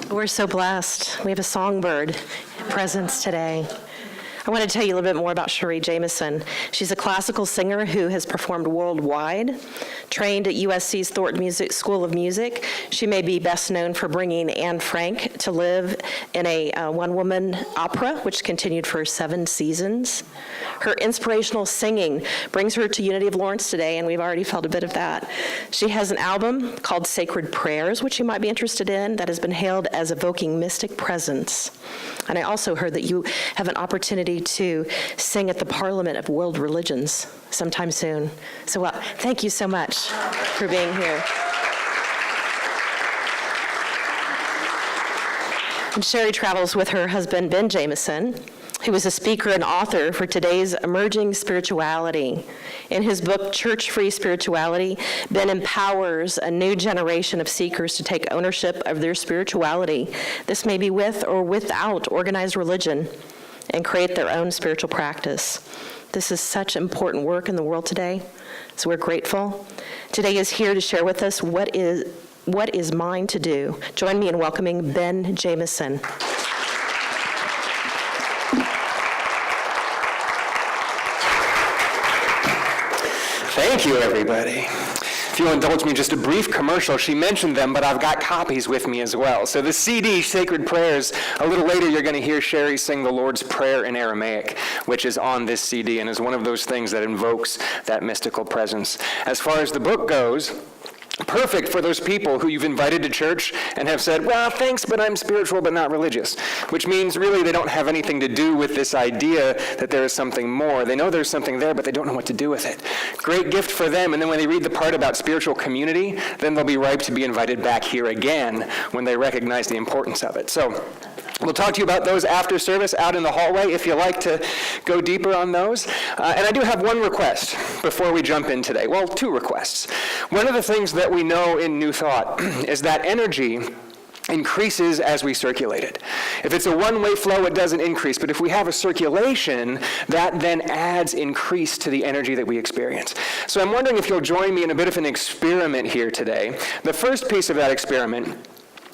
We're so blessed. We have a songbird presence today. I want to tell you a little bit more about Ben Jamison. She's a classical singer who has performed worldwide, trained at USC's Thornton School of Music. She may be best known for bringing Anne Frank to live in a one-woman opera, which continued for 7 seasons. Her inspirational singing brings her to Unity of Lawrence today, and we've already felt a bit of that. She has an album called Sacred Prayers, which you might be interested in, that has been hailed as evoking mystic presence. And I also heard that you have an opportunity to sing at the Parliament of World Religions sometime soon. So thank you so much for being here. And Sherry travels with her husband, Ben Jamison, who is a speaker and author for today's emerging spirituality. In his book, Church-Free Spirituality, Ben empowers a new generation of seekers to take ownership of their spirituality. This may be with or without organized religion, and create their own spiritual practice. This is such important work in the world today, so we're grateful. Today is here to share with us what is mine to do. Join me in welcoming Ben Jamison. Thank you, everybody. If you'll indulge me, just a brief commercial. She mentioned them, but I've got copies with me as well. So the CD, Sacred Prayers, a little later you're going to hear Sherry sing the Lord's Prayer in Aramaic, which is on this CD and is one of those things that invokes that mystical presence. As far as the book goes, perfect for those people who you've invited to church and have said, well, thanks, but I'm spiritual but not religious, which means really they don't have anything to do with this idea that there is something more. They know there's something there, but they don't know what to do with it. Great gift for them, and then when they read the part about spiritual community, then they'll be ripe to be invited back here again when they recognize the importance of it. So we'll talk to you about those after service out in the hallway if you like to go deeper on those. And I do have one request before we jump in today. Well, 2 requests. One of the things that we know in New Thought is that energy increases as we circulate it. If it's a one-way flow, it doesn't increase. But if we have a circulation, that then adds increase to the energy that we experience. So I'm wondering if you'll join me in a bit of an experiment here today. The first piece of that experiment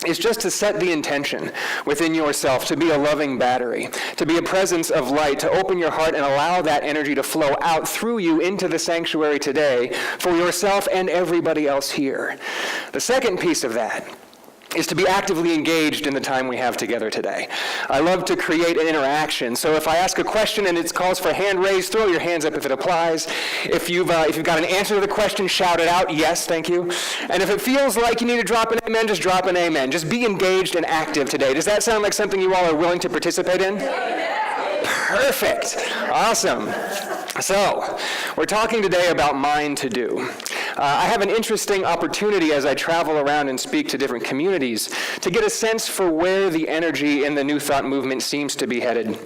is just to set the intention within yourself to be a loving battery, to be a presence of light, to open your heart and allow that energy to flow out through you into the sanctuary today for yourself and everybody else here. The second piece of that is to be actively engaged in the time we have together today. I love to create an interaction. So if I ask a question and it calls for hand raised, throw your hands up if it applies. If you've got an answer to the question, shout it out. Yes, thank you. And if it feels like you need to drop an amen, just drop an amen. Just be engaged and active today. Does that sound like something you all are willing to participate in? Perfect. Awesome. So, we're talking today about mine to do. I have an interesting opportunity as I travel around and speak to different communities to get a sense for where the energy in the New Thought movement seems to be headed.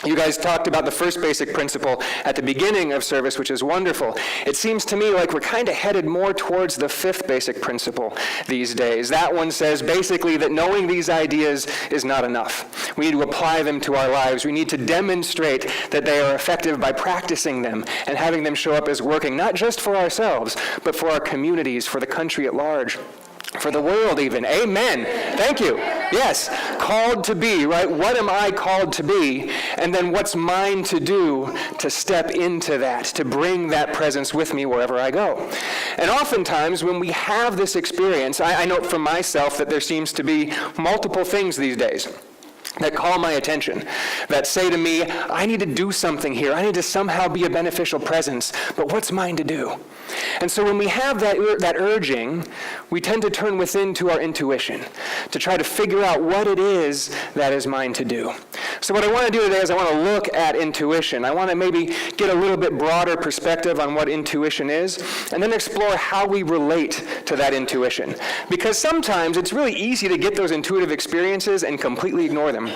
You guys talked about the first basic principle at the beginning of service, which is wonderful. It seems to me like we're kind of headed more towards the 5th basic principle these days. That one says basically that knowing these ideas is not enough. We need to apply them to our lives. We need to demonstrate that they are effective by practicing them and having them show up as working, not just for ourselves, but for our communities, for the country at large. For the world even. Amen. Thank you. Yes. Called to be, right? What am I called to be? And then what's mine to do to step into that, to bring that presence with me wherever I go? And oftentimes when we have this experience, I note for myself that there seems to be multiple things these days that call my attention, that say to me, I need to do something here. I need to somehow be a beneficial presence, but what's mine to do? And so when we have that urging, we tend to turn within to our intuition, to try to figure out what it is that is mine to do. So what I want to do today is I want to look at intuition. I want to maybe get a little bit broader perspective on what intuition is, and then explore how we relate to that intuition. Because sometimes it's really easy to get those intuitive experiences and completely ignore them,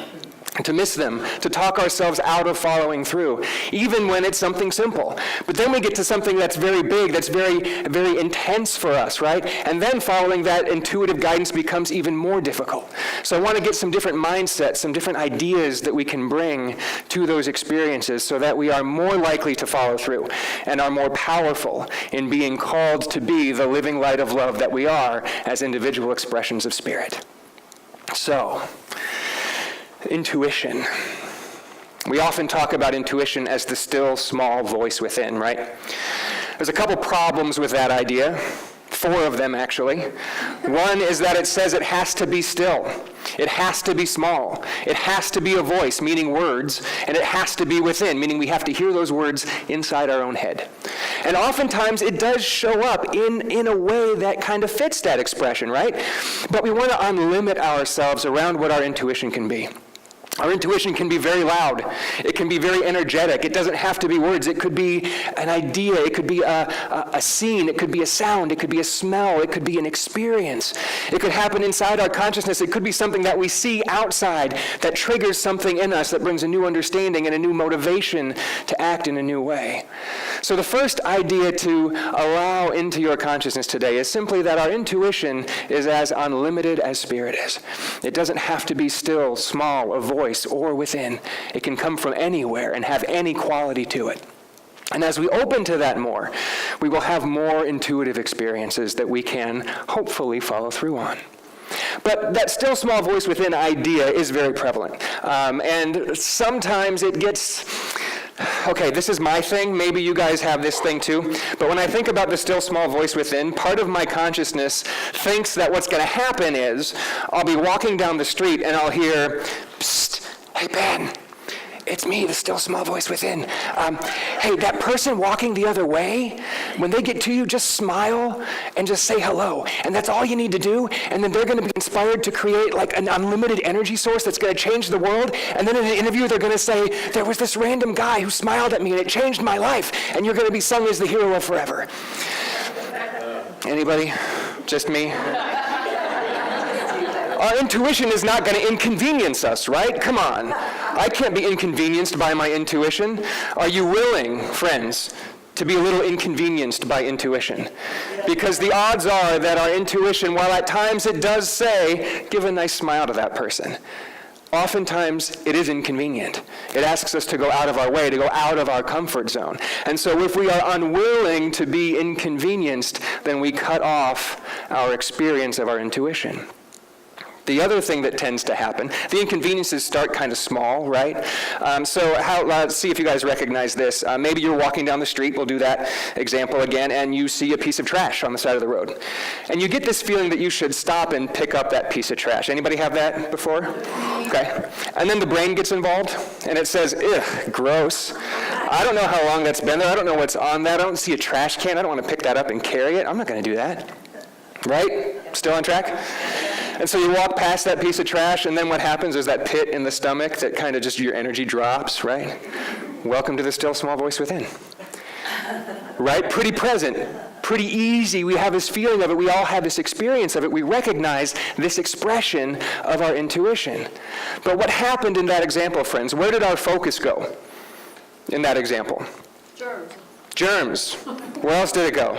to miss them, to talk ourselves out of following through, even when it's something simple. But then we get to something that's very big, that's very, very intense for us, right? And then following that intuitive guidance becomes even more difficult. So I want to get some different mindsets, some different ideas that we can bring to those experiences so that we are more likely to follow through and are more powerful in being called to be the living light of love that we are as individual expressions of spirit. So, intuition. We often talk about intuition as the still, small voice within, right? There's a couple problems with that idea. 4 of them, actually. One is that it says it has to be still. It has to be small. It has to be a voice, meaning words, and it has to be within, meaning we have to hear those words inside our own head. And oftentimes it does show up in a way that kind of fits that expression, right? But we want to unlimit ourselves around what our intuition can be. Our intuition can be very loud. It can be very energetic. It doesn't have to be words. It could be an idea. It could be a scene. It could be a sound. It could be a smell. It could be an experience. It could happen inside our consciousness. It could be something that we see outside that triggers something in us that brings a new understanding and a new motivation to act in a new way. So the first idea to allow into your consciousness today is simply that our intuition is as unlimited as spirit is. It doesn't have to be still, small, a voice, or within. It can come from anywhere and have any quality to it. And as we open to that more, we will have more intuitive experiences that we can hopefully follow through on. But that still small voice within idea is very prevalent. And sometimes it gets, okay, this is my thing, maybe you guys have this thing too, but when I think about the still small voice within, part of my consciousness thinks that what's going to happen is I'll be walking down the street and I'll hear, "Psst, hey Ben, it's me, the still small voice within. Hey, that person walking the other way, when they get to you, just smile and just say hello. And that's all you need to do. And then they're going to be inspired to create like an unlimited energy source that's going to change the world. And then in an interview, they're going to say, there was this random guy who smiled at me and it changed my life. And you're going to be sung as the hero of forever." Anybody? Just me? Our intuition is not going to inconvenience us, right? Come on. I can't be inconvenienced by my intuition. Are you willing, friends, to be a little inconvenienced by intuition? Because the odds are that our intuition, while at times it does say, give a nice smile to that person, oftentimes it is inconvenient. It asks us to go out of our way, to go out of our comfort zone. And so if we are unwilling to be inconvenienced, then we cut off our experience of our intuition. The other thing that tends to happen, the inconveniences start kind of small, right? Let's see if you guys recognize this. Maybe you're walking down the street, we'll do that example again, and you see a piece of trash on the side of the road. And you get this feeling that you should stop and pick up that piece of trash. Anybody have that before? Okay. And then the brain gets involved, and it says, ugh, gross. I don't know how long that's been there. I don't know what's on that. I don't see a trash can. I don't want to pick that up and carry it. I'm not going to do that. Right? Still on track? And so you walk past that piece of trash, and then what happens is that pit in the stomach that kind of just your energy drops, right? Welcome to the still small voice within. Right? Pretty present, pretty easy. We have this feeling of it. We all have this experience of it. We recognize this expression of our intuition. But what happened in that example, friends? Where did our focus go in that example? Germs. Where else did it go?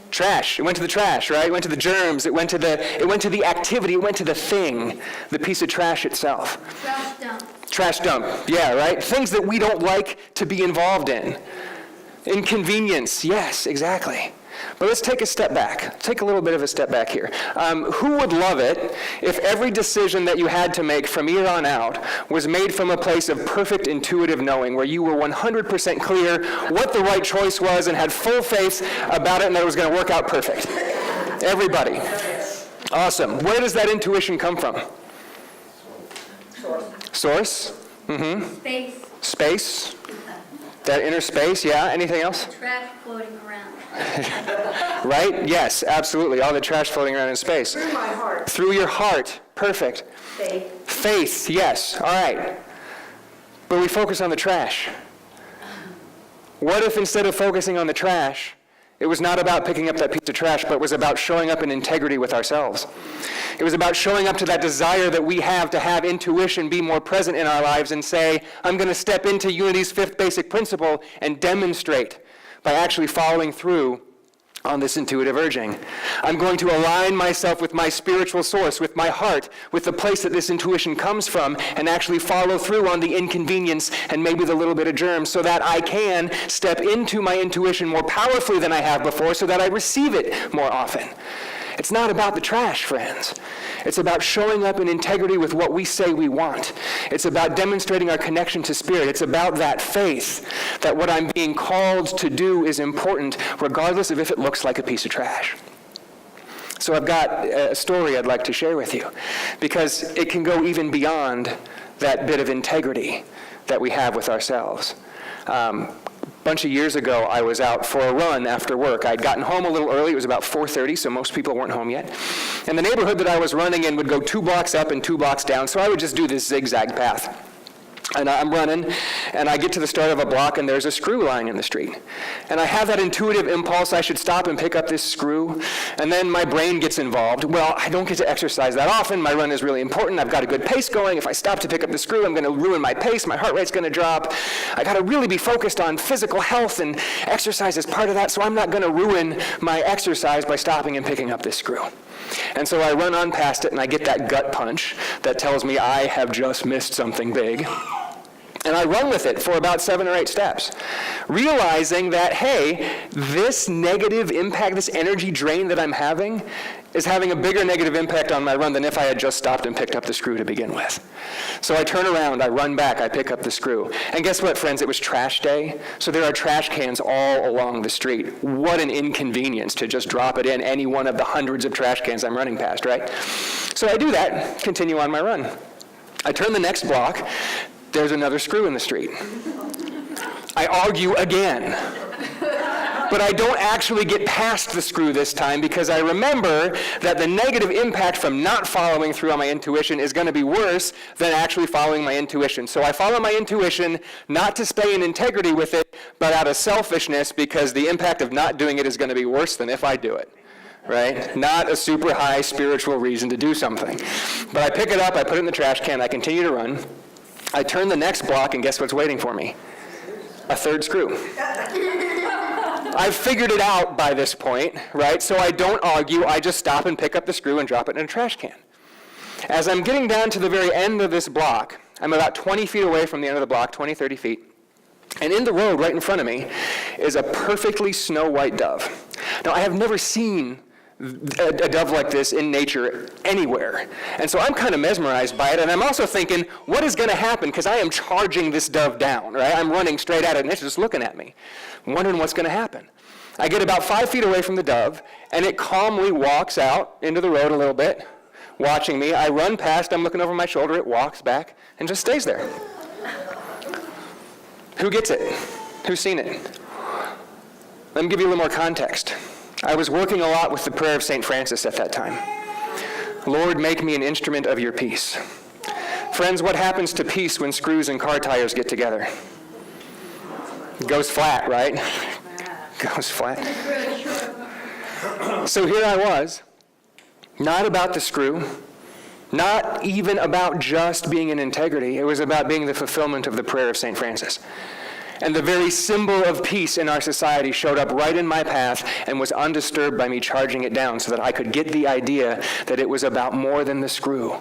Trash. It went to the trash, right? It went to the germs. It went to the activity. It went to the thing, the piece of trash itself. Trash dump. Trash dump. Yeah, right? Things that we don't like to be involved in. Inconvenience. Yes, exactly. But let's take a step back. Take a little bit of a step back here. Who would love it if every decision that you had to make from here on out was made from a place of perfect intuitive knowing, where you were 100% clear what the right choice was and had full faith about it and that it was going to work out perfect? Everybody. Awesome. Where does that intuition come from? Source? Mm-hmm. Space. That inner space, yeah. Anything else? Trash floating around. Right? Yes, absolutely. All the trash floating around in space. Through my heart. Through your heart. Perfect. Faith, yes. All right. But we focus on the trash. What if instead of focusing on the trash, it was not about picking up that piece of trash, but was about showing up in integrity with ourselves? It was about showing up to that desire that we have to have intuition be more present in our lives and say, I'm going to step into Unity's 5th basic principle and demonstrate by actually following through on this intuitive urging. I'm going to align myself with my spiritual source, with my heart, with the place that this intuition comes from, and actually follow through on the inconvenience and maybe the little bit of germs so that I can step into my intuition more powerfully than I have before, so that I receive it more often. It's not about the trash, friends. It's about showing up in integrity with what we say we want. It's about demonstrating our connection to Spirit. It's about that faith that what I'm being called to do is important, regardless of if it looks like a piece of trash. So I've got a story I'd like to share with you, because it can go even beyond that bit of integrity that we have with ourselves. A bunch of years ago, I was out for a run after work. I'd gotten home a little early. It was about 4:30, so most people weren't home yet. And the neighborhood that I was running in would go 2 blocks up and 2 blocks down, so I would just do this zigzag path. And I'm running, and I get to the start of a block, and there's a screw lying in the street. And I have that intuitive impulse, I should stop and pick up this screw. And then my brain gets involved. Well, I don't get to exercise that often. My run is really important. I've got a good pace going. If I stop to pick up the screw, I'm going to ruin my pace. My heart rate's going to drop. I got to really be focused on physical health, and exercise is part of that, so I'm not going to ruin my exercise by stopping and picking up this screw. And so I run on past it, and I get that gut punch that tells me I have just missed something big. And I run with it for about 7 or 8 steps, realizing that, hey, this negative impact, this energy drain that I'm having is having a bigger negative impact on my run than if I had just stopped and picked up the screw to begin with. So I turn around, I run back, I pick up the screw. And guess what, friends? It was trash day, so there are trash cans all along the street. What an inconvenience to just drop it in any one of the hundreds of trash cans I'm running past, right? So I do that, continue on my run. I turn the next block. There's another screw in the street. I argue again. But I don't actually get past the screw this time, because I remember that the negative impact from not following through on my intuition is going to be worse than actually following my intuition. So I follow my intuition not to stay in integrity with it, but out of selfishness, because the impact of not doing it is going to be worse than if I do it. Right? Not a super high spiritual reason to do something. But I pick it up, I put it in the trash can, I continue to run. I turn the next block, and guess what's waiting for me? A third screw. I've figured it out by this point, right? So I don't argue, I just stop and pick up the screw and drop it in a trash can. As I'm getting down to the very end of this block, I'm about 20 feet away from the end of the block, 20, 30 feet. And in the road right in front of me is a perfectly snow-white dove. Now, I have never seen a dove like this in nature anywhere. And so I'm kind of mesmerized by it, and I'm also thinking, what is going to happen? Because I am charging this dove down, right? I'm running straight at it, and it's just looking at me, wondering what's going to happen. I get about 5 feet away from the dove, and it calmly walks out into the road a little bit, watching me. I run past, I'm looking over my shoulder, it walks back, and just stays there. Who gets it? Who's seen it? Let me give you a little more context. I was working a lot with the prayer of St. Francis at that time. Lord, make me an instrument of your peace. Friends, what happens to peace when screws and car tires get together? It goes flat, right? Goes flat. So here I was, not about the screw, not even about just being in integrity. It was about being the fulfillment of the prayer of St. Francis. And the very symbol of peace in our society showed up right in my path and was undisturbed by me charging it down, so that I could get the idea that it was about more than the screw.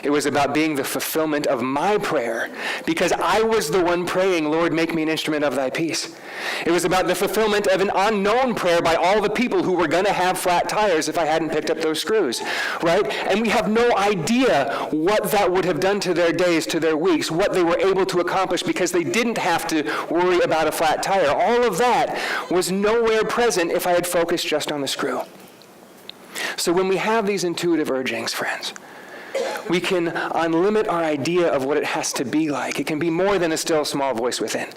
It was about being the fulfillment of my prayer, because I was the one praying, Lord, make me an instrument of thy peace. It was about the fulfillment of an unknown prayer by all the people who were going to have flat tires if I hadn't picked up those screws, right? And we have no idea what that would have done to their days, to their weeks, what they were able to accomplish because they didn't have to worry about a flat tire. All of that was nowhere present if I had focused just on the screw. So when we have these intuitive urgings, friends, we can unlimit our idea of what it has to be like. It can be more than a still small voice within.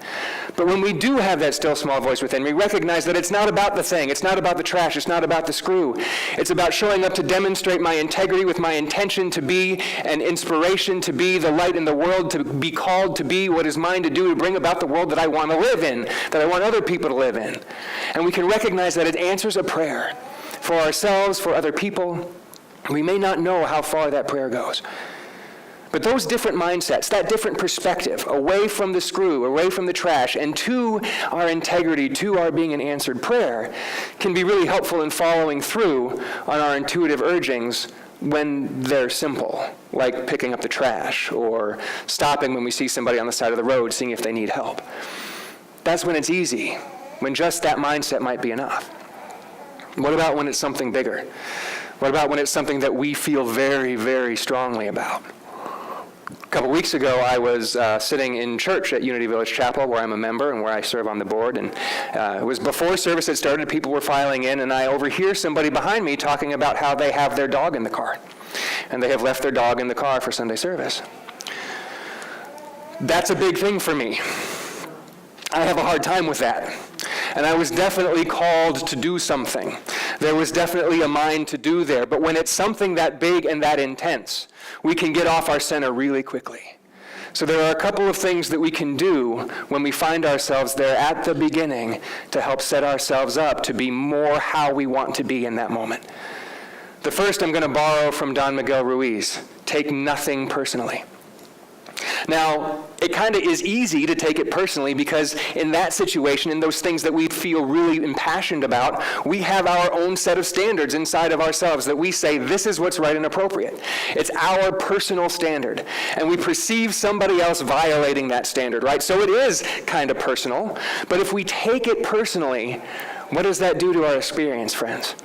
But when we do have that still small voice within, we recognize that it's not about the thing, it's not about the trash, it's not about the screw. It's about showing up to demonstrate my integrity with my intention to be an inspiration, to be the light in the world, to be called to be what is mine to do, to bring about the world that I want to live in, that I want other people to live in. And we can recognize that it answers a prayer for ourselves, for other people. We may not know how far that prayer goes. But those different mindsets, that different perspective, away from the screw, away from the trash, and to our integrity, to our being an answered prayer, can be really helpful in following through on our intuitive urgings when they're simple, like picking up the trash or stopping when we see somebody on the side of the road, seeing if they need help. That's when it's easy, when just that mindset might be enough. What about when it's something bigger? What about when it's something that we feel very, very strongly about? A couple weeks ago, I was sitting in church at Unity Village Chapel, where I'm a member and where I serve on the board, and it was before service had started, people were filing in, and I overhear somebody behind me talking about how they have their dog in the car, and they have left their dog in the car for Sunday service. That's a big thing for me. I have a hard time with that. And I was definitely called to do something. There was definitely a mind to do there. But when it's something that big and that intense, we can get off our center really quickly. So there are a couple of things that we can do when we find ourselves there at the beginning to help set ourselves up to be more how we want to be in that moment. The first I'm going to borrow from Don Miguel Ruiz. Take nothing personally. Now, it kind of is easy to take it personally because in that situation, in those things that we feel really impassioned about, we have our own set of standards inside of ourselves that we say, this is what's right and appropriate. It's our personal standard. And we perceive somebody else violating that standard, right? So it is kind of personal. But if we take it personally, what does that do to our experience, friends?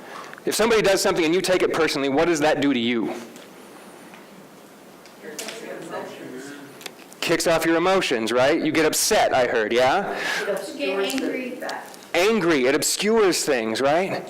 If somebody does something and you take it personally, what does that do to you? Kicks off your emotions, right? You get upset, I heard, yeah? You get angry. Angry, it obscures things, right?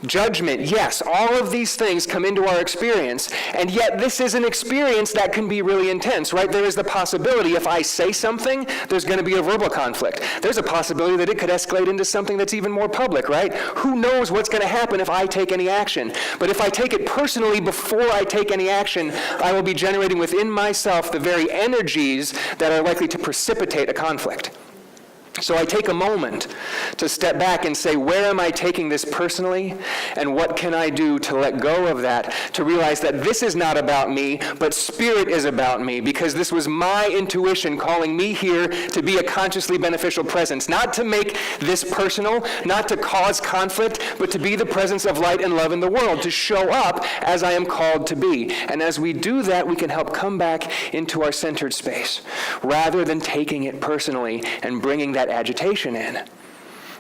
Judgment, yes, all of these things come into our experience, and yet this is an experience that can be really intense, right? There is the possibility if I say something, there's going to be a verbal conflict. There's a possibility that it could escalate into something that's even more public, right? Who knows what's going to happen if I take any action? But if I take it personally before I take any action, I will be generating within myself the very energies that are likely to precipitate a conflict. So I take a moment to step back and say, where am I taking this personally? And what can I do to let go of that? To realize that this is not about me, but Spirit is about me, because this was my intuition calling me here to be a consciously beneficial presence. Not to make this personal, not to cause conflict, but to be the presence of light and love in the world, to show up as I am called to be. And as we do that, we can help come back into our centered space, rather than taking it personally and bringing that agitation in.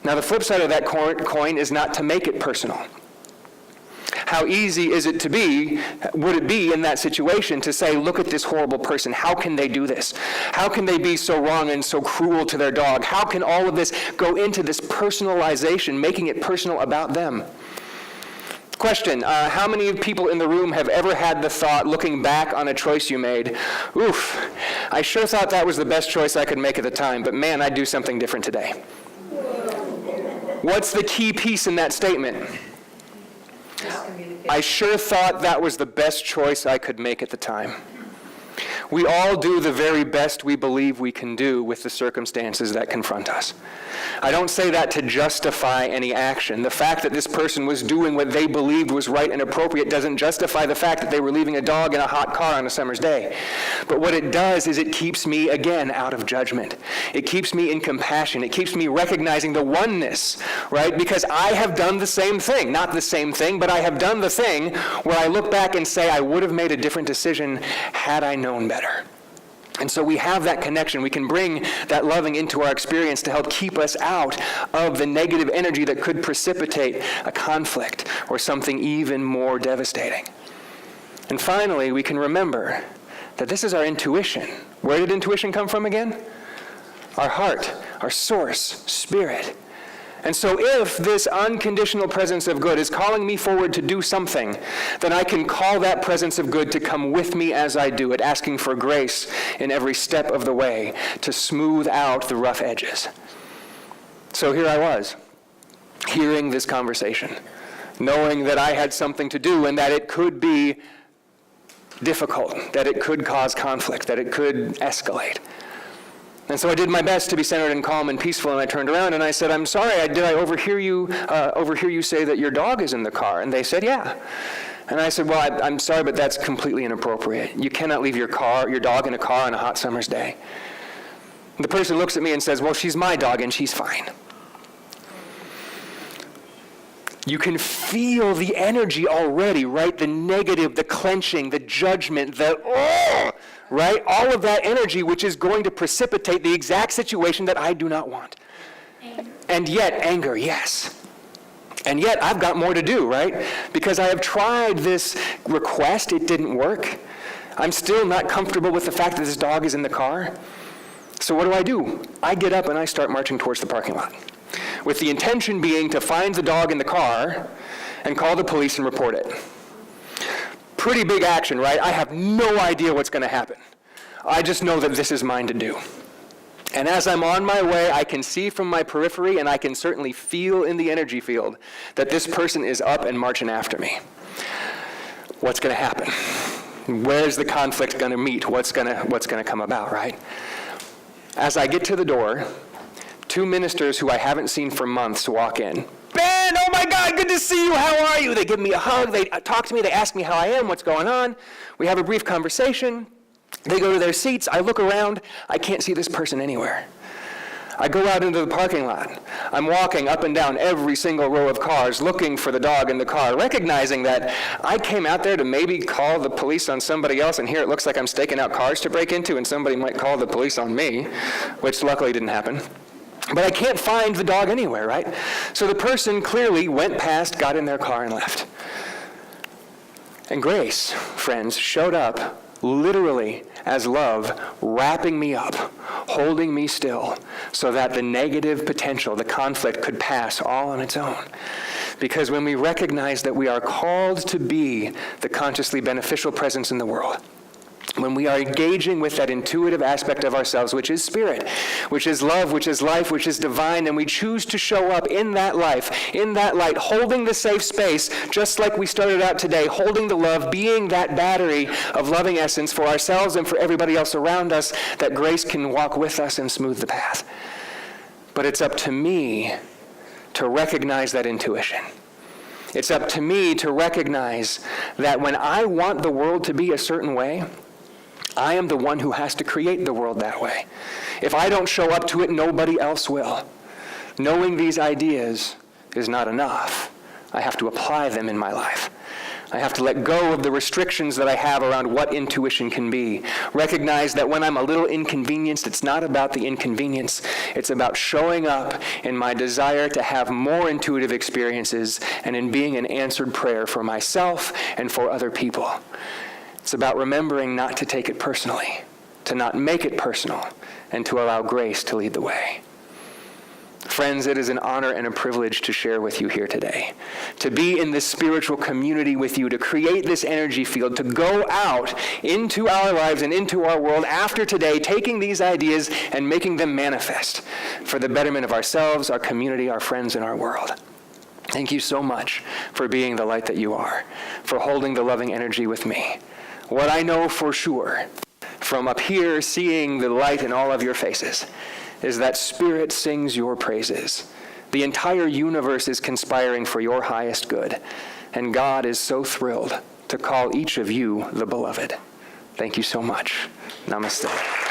Now, the flip side of that coin is not to make it personal. How easy is it to be, would it be in that situation to say, look at this horrible person, how can they do this? How can they be so wrong and so cruel to their dog? How can all of this go into this personalization, making it personal about them? Question, how many people in the room have ever had the thought, looking back on a choice you made, oof, I sure thought that was the best choice I could make at the time, but man, I'd do something different today. What's the key piece in that statement? I sure thought that was the best choice I could make at the time. We all do the very best we believe we can do with the circumstances that confront us. I don't say that to justify any action. The fact that this person was doing what they believed was right and appropriate doesn't justify the fact that they were leaving a dog in a hot car on a summer's day. But what it does is it keeps me, again, out of judgment. It keeps me in compassion. It keeps me recognizing the oneness, right? Because I have done the same thing. Not the same thing, but I have done the thing where I look back and say, I would have made a different decision had I known better. And so we have that connection. We can bring that loving into our experience to help keep us out of the negative energy that could precipitate a conflict or something even more devastating. And finally, we can remember that this is our intuition. Where did intuition come from again? Our heart, our source, Spirit. And so if this unconditional presence of good is calling me forward to do something, then I can call that presence of good to come with me as I do it, asking for grace in every step of the way to smooth out the rough edges. So here I was, hearing this conversation, knowing that I had something to do and that it could be difficult, that it could cause conflict, that it could escalate. And so I did my best to be centered and calm and peaceful, and I turned around and I said, I'm sorry, did I overhear you say that your dog is in the car? And they said, yeah. And I said, well, I'm sorry, but that's completely inappropriate. You cannot leave your dog in a car on a hot summer's day. And the person looks at me and says, well, she's my dog and she's fine. You can feel the energy already, right? The negative, the clenching, the judgment, right? All of that energy which is going to precipitate the exact situation that I do not want. Anger. And yet, anger, yes. And yet, I've got more to do, right? Because I have tried this request, it didn't work. I'm still not comfortable with the fact that this dog is in the car. So what do? I get up and I start marching towards the parking lot, with the intention being to find the dog in the car and call the police and report it. Pretty big action, right? I have no idea what's going to happen. I just know that this is mine to do. And as I'm on my way, I can see from my periphery, and I can certainly feel in the energy field, that this person is up and marching after me. What's going to happen? Where's the conflict going to meet? What's going to come about, right? As I get to the door, 2 ministers who I haven't seen for months walk in. Ben, oh my God, good to see you. How are you? They give me a hug. They talk to me. They ask me how I am, what's going on. We have a brief conversation. They go to their seats. I look around. I can't see this person anywhere. I go out into the parking lot. I'm walking up and down every single row of cars looking for the dog in the car, recognizing that I came out there to maybe call the police on somebody else, and here it looks like I'm staking out cars to break into, and somebody might call the police on me, which luckily didn't happen. But I can't find the dog anywhere, right? So the person clearly went past, got in their car, and left. And grace, friends, showed up literally as love, wrapping me up, holding me still, so that the negative potential, the conflict, could pass all on its own. Because when we recognize that we are called to be the consciously beneficial presence in the world, when we are engaging with that intuitive aspect of ourselves, which is spirit, which is love, which is life, which is divine, and we choose to show up in that life, in that light, holding the safe space, just like we started out today, holding the love, being that battery of loving essence for ourselves and for everybody else around us, that grace can walk with us and smooth the path. But it's up to me to recognize that intuition. It's up to me to recognize that when I want the world to be a certain way, I am the one who has to create the world that way. If I don't show up to it, nobody else will. Knowing these ideas is not enough. I have to apply them in my life. I have to let go of the restrictions that I have around what intuition can be. Recognize that when I'm a little inconvenienced, it's not about the inconvenience. It's about showing up in my desire to have more intuitive experiences and in being an answered prayer for myself and for other people. It's about remembering not to take it personally, to not make it personal, and to allow grace to lead the way. Friends, it is an honor and a privilege to share with you here today, to be in this spiritual community with you, to create this energy field, to go out into our lives and into our world after today, taking these ideas and making them manifest for the betterment of ourselves, our community, our friends, and our world. Thank you so much for being the light that you are, for holding the loving energy with me. What I know for sure, from up here seeing the light in all of your faces, is that Spirit sings your praises. The entire universe is conspiring for your highest good, and God is so thrilled to call each of you the beloved. Thank you so much. Namaste.